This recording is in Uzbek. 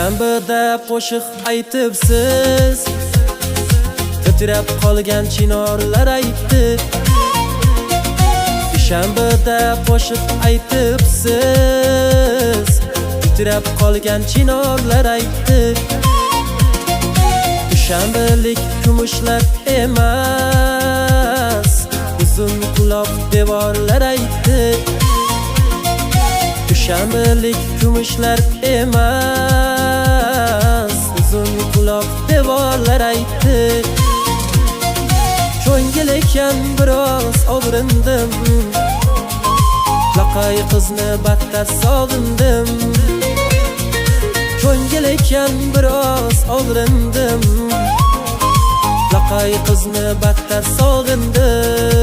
Dushanbada qo'shiq aytibsiz, titrab qolgan chinorlar aytdi. Dushanbada qo'shiq aytibsiz, titrab qolgan chinorlar aytdi. Dushanbalik kumushlar emas, uzun quloq devorlar aytdi. Dushanbalik kumushlar emas, uzun quloq devorlar aytdi. Ko'ngil ekan biroz og'rindim, laqay qizni battar sog'indim. Ko'ngil ekan biroz og'rindim, laqay qizni battar sog'indim.